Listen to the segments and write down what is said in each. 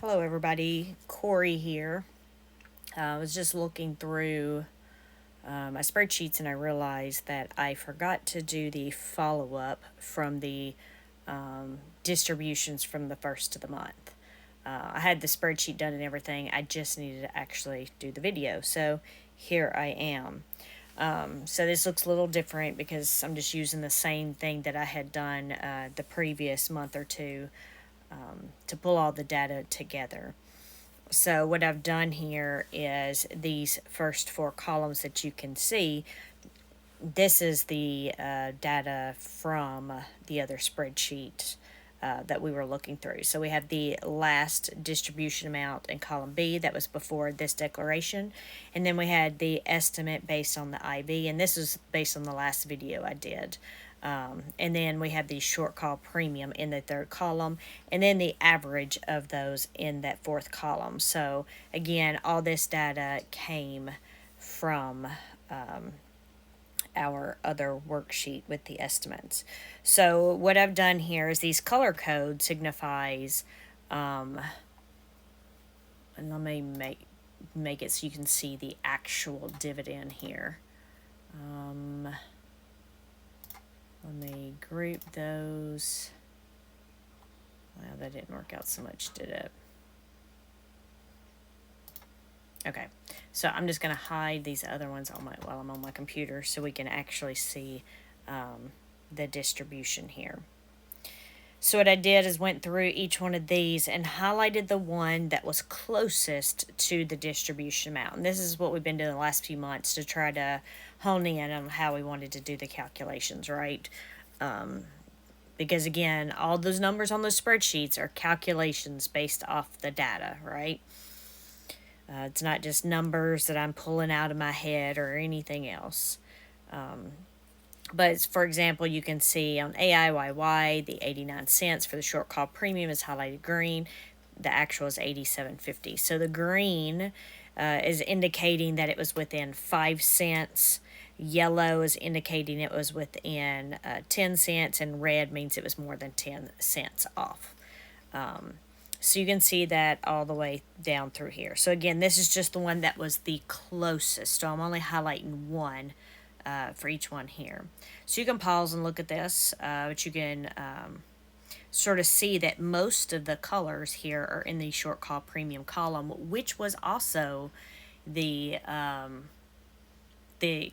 Hello everybody, Corey here. I was just looking through my spreadsheets and I realized that I forgot to do the follow-up from the distributions from the first of the month. I had the spreadsheet done and everything, I just needed to actually do the video. So here I am. So this looks a little different because I'm just using the same thing that I had done the previous month or two to pull all the data together. So what I've done here is these first four columns that you can see, this is the data from the other spreadsheet that we were looking through. So we have the last distribution amount in column B that was before this declaration. And then we had the estimate based on the IV, and this is based on the last video I did. And then we have the short call premium in the third column, and then the average of those in that fourth column. So again, all this data came from our other worksheet with the estimates. So what I've done here is these color code signifies, and let me make it so you can see the actual dividend here. Let me group those. Well, that didn't work out so much, did it? Okay, so I'm just going to hide these other ones while I'm on my computer so we can actually see the distribution here. So what I did is went through each one of these and highlighted the one that was closest to the distribution amount. And this is what we've been doing the last few months to try to hone in on how we wanted to do the calculations, right? Because again, all those numbers on those spreadsheets are calculations based off the data, right? It's not just numbers that I'm pulling out of my head or anything else. But for example, you can see on AIYY, the 89 cents for the short call premium is highlighted green. The actual is 87.50. So the green is indicating that it was within 5 cents. Yellow is indicating it was within 10 cents, and red means it was more than 10 cents off. So you can see that all the way down through here. So again, this is just the one that was the closest. So I'm only highlighting one for each one here. So you can pause and look at this, but you can sort of see that most of the colors here are in the short call premium column, which was also the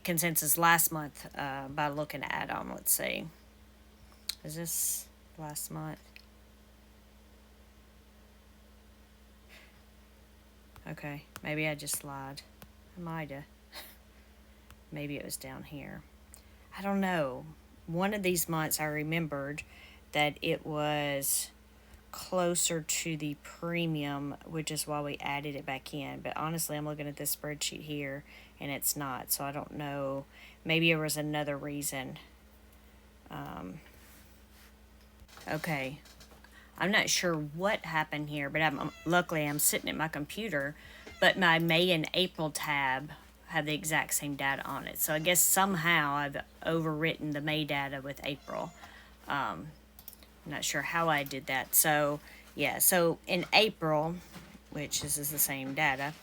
consensus last month by looking at let's see, is this last month? Okay, maybe I just lied. I might have. Maybe it was down here. I don't know. One of these months I remembered that it was closer to the premium, which is why we added it back in. But honestly, I'm looking at this spreadsheet here and it's not. So I don't know. Maybe there was another reason. Okay. I'm not sure what happened here, but luckily I'm sitting at my computer, but my May and April tab have the exact same data on it. So I guess somehow I've overwritten the May data with April. I'm not sure how I did that. So yeah, so in April, which this is the same data,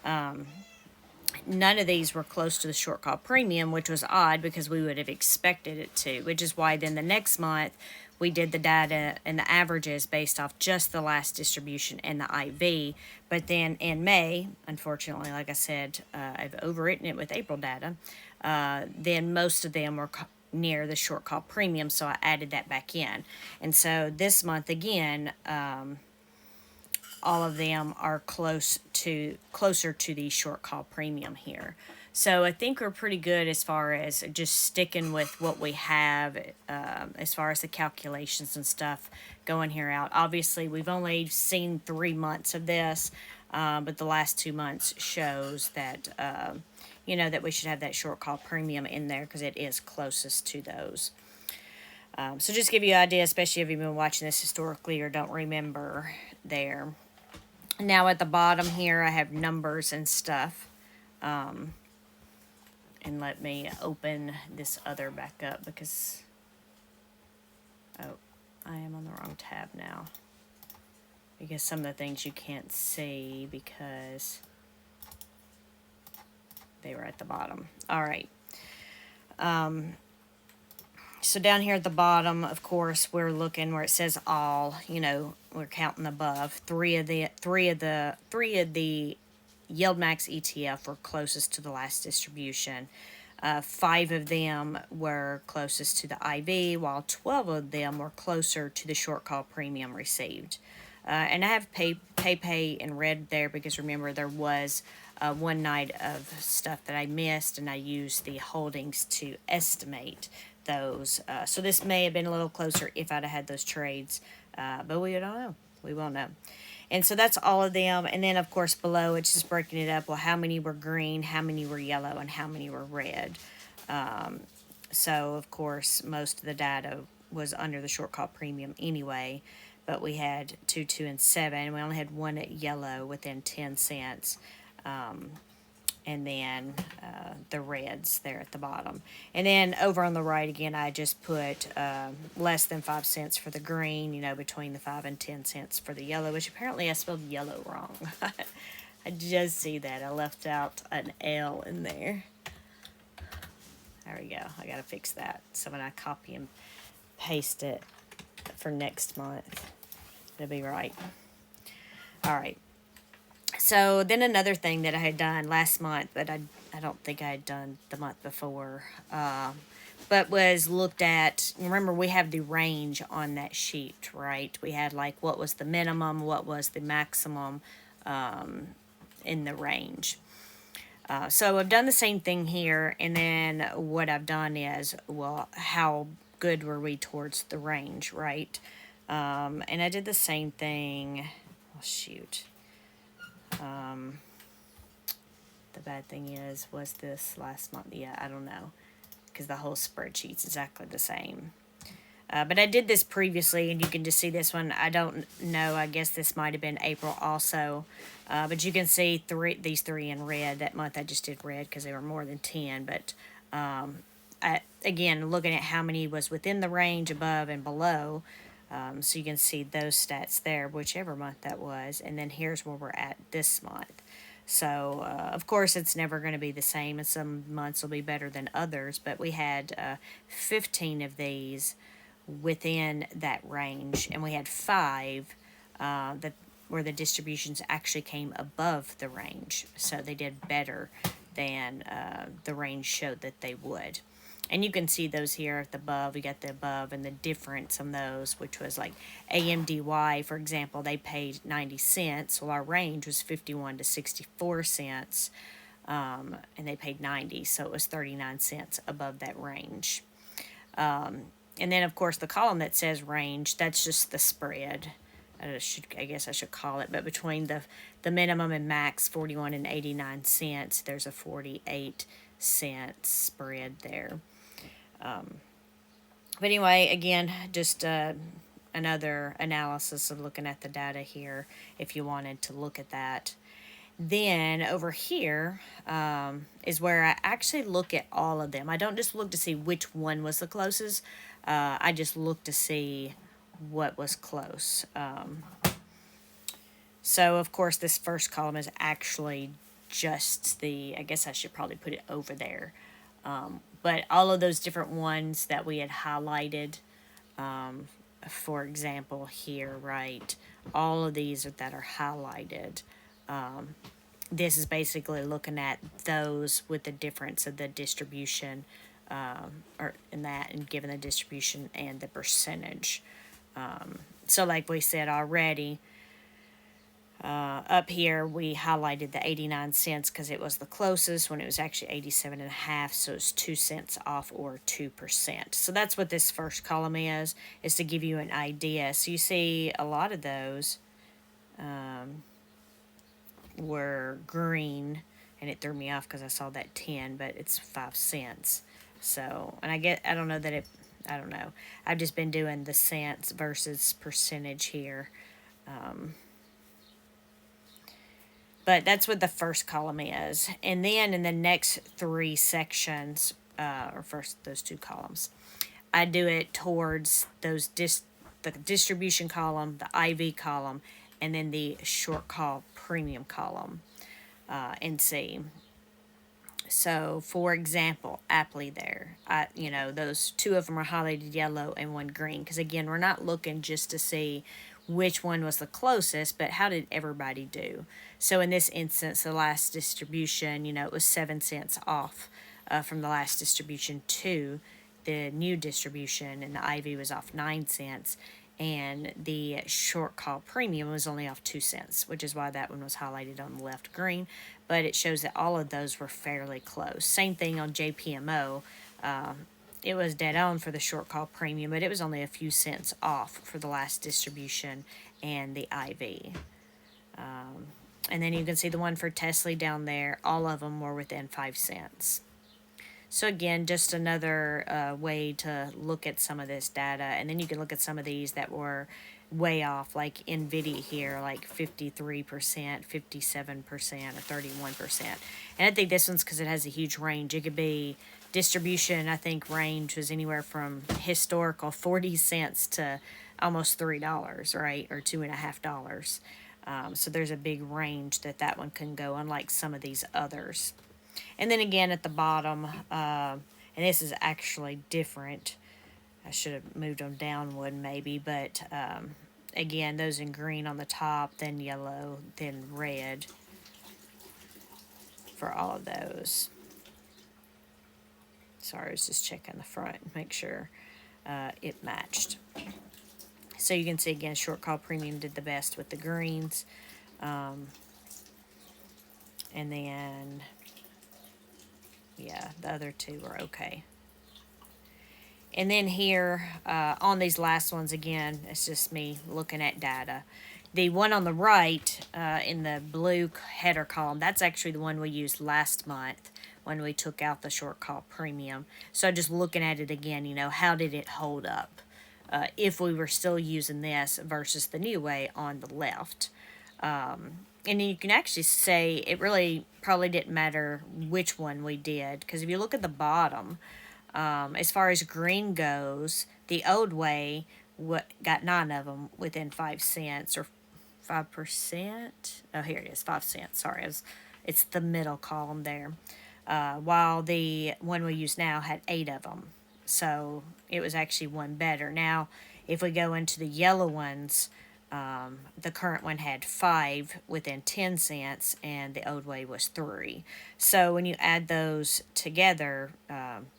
none of these were close to the short call premium, which was odd because we would have expected it to, which is why then the next month we did the data and the averages based off just the last distribution and the IV. But then in May, unfortunately, like I said, I've overwritten it with April data. Then most of them were near the short call premium, so I added that back in. And so this month again, all of them are closer to the short call premium here. So I think we're pretty good as far as just sticking with what we have as far as the calculations and stuff going here out. Obviously, we've only seen 3 months of this, but the last 2 months shows that, that we should have that short call premium in there because it is closest to those. So just give you an idea, especially if you've been watching this historically or don't remember there. Now at the bottom here, I have numbers and stuff. And let me open this other back up because, I am on the wrong tab now. because some of the things you can't see because they were at the bottom. All right. So down here at the bottom, of course, we're looking where it says all. You know, we're counting above. Three of the YieldMax ETF were closest to the last distribution. 5 of them were closest to the IV, while 12 of them were closer to the short call premium received. And I have pay in red there because remember there was one night of stuff that I missed, and I used the holdings to estimate those. So this may have been a little closer if I'd have had those trades, but we don't know. We won't know. And so that's all of them. And then, of course, below it's just breaking it up. Well, how many were green, how many were yellow, and how many were red. So, of course, most of the data was under the short call premium anyway. But we had 2, 2, and 7. We only had one at yellow within 10 cents. And then the reds there at the bottom. And then over on the right again, I just put less than 5 cents for the green, you know, between the 5 and 10 cents for the yellow, which apparently I spelled yellow wrong. I just see that. I left out an L in there. There we go. I got to fix that. So when I copy and paste it for next month, it'll be right. All right. So then another thing that I had done last month, but I don't think I had done the month before, but was looked at, remember we have the range on that sheet, right? We had like what was the minimum, what was the maximum in the range. So I've done the same thing here, and then what I've done is, well, how good were we towards the range, right? And I did the same thing, oh shoot. The bad thing is, was this last month? Yeah, I don't know, because the whole spreadsheet's exactly the same. But I did this previously, and you can just see this one. I don't know. I guess this might have been April also. But you can see these three in red. That month I just did red because they were more than 10. But again, looking at how many was within the range, above and below. So you can see those stats there, whichever month that was. And then here's where we're at this month. So, of course, it's never going to be the same, and some months will be better than others, but we had 15 of these within that range, and we had 5 that where the distributions actually came above the range, so they did better than the range showed that they would. And you can see those here at the above. We got the above and the difference on those, which was like AMDY, for example, they paid 90 cents. Well, our range was 51 to 64 cents, and they paid 90, so it was 39 cents above that range. And then, of course, the column that says range, that's just the spread. I guess I should call it, but between the minimum and max, 41 and 89 cents, there's a 48-cent spread there. But anyway, again, just another analysis of looking at the data here if you wanted to look at that. Then over here is where I actually look at all of them. I don't just look to see which one was the closest. I just look to see what was close. So, of course, this first column is actually just I guess I should probably put it over there. But all of those different ones that we had highlighted, for example, here, right? All of these that are highlighted. This is basically looking at those with the difference of the distribution, or in that, and given the distribution and the percentage. So like we said already, up here we highlighted the 89 cents because it was the closest when it was actually 87 and a half, so it's 2 cents off, or 2%. So that's what this first column is to give you an idea. So you see a lot of those were green, and it threw me off because I saw that 10, but it's 5 cents. So, and I don't know. I've just been doing the cents versus percentage here. But that's what the first column is. And then in the next 3 sections, or first those 2 columns, I do it towards those the distribution column, the IV column, and then the short call premium column, and see. So, for example, Apley there, those two of them are highlighted yellow and one green. Because again, we're not looking just to see which one was the closest, but how did everybody do? So in this instance, the last distribution, it was 7 cents off from the last distribution to the new distribution, and the IV was off 9 cents. And the short call premium was only off 2 cents, which is why that one was highlighted on the left green. But it shows that all of those were fairly close. Same thing on JPMO. It was dead on for the short call premium, but it was only a few cents off for the last distribution and the IV. And then you can see the one for Tesla down there. All of them were within 5 cents. So again, just another way to look at some of this data. And then you can look at some of these that were way off, like NVIDIA here, like 53%, 57%, or 31%. And I think this one's because it has a huge range. It could be distribution, I think range was anywhere from historical 40 cents to almost $3, right? Or $2.50. So there's a big range that one can go, unlike some of these others. And then again at the bottom, and this is actually different. I should have moved them down one maybe, but again, those in green on the top, then yellow, then red for all of those. Sorry, I was just checking the front and make sure it matched. So you can see again, short call premium did the best with the greens. And then, yeah, the other two were okay. And then here, on these last ones, again, it's just me looking at data. The one on the right, in the blue header column, that's actually the one we used last month when we took out the short call premium. So just looking at it again, how did it hold up? If we were still using this versus the new way on the left. And then you can actually say it really probably didn't matter which one we did, because if you look at the bottom, as far as green goes, the old way got 9 of them within 5 cents or 5%. Oh, here it is, 5 cents. Sorry, it's the middle column there. While the one we use now had 8 of them. So it was actually one better. Now, if we go into the yellow ones, the current one had 5 within 10 cents, and the old way was 3. So when you add those together,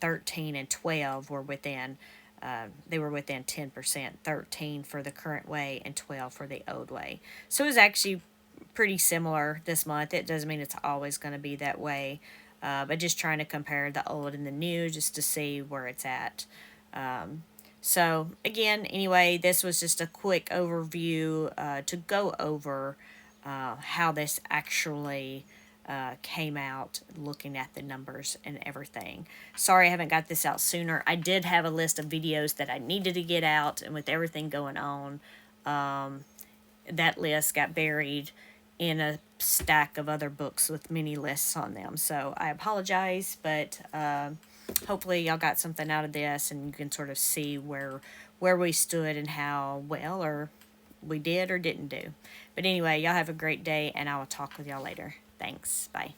13 and 12 were within, they were within 10%. 13 for the current way and 12 for the old way. So it was actually pretty similar this month. It doesn't mean it's always going to be that way, but just trying to compare the old and the new just to see where it's at. So again, anyway, this was just a quick overview to go over how this actually came out, looking at the numbers and everything. Sorry I haven't got this out sooner. I did have a list of videos that I needed to get out, and with everything going on, that list got buried in a stack of other books with many lists on them. So I apologize, but hopefully y'all got something out of this, and you can sort of see where we stood and how well or we did or didn't do. But anyway, y'all have a great day, and I will talk with y'all later. Thanks. Bye.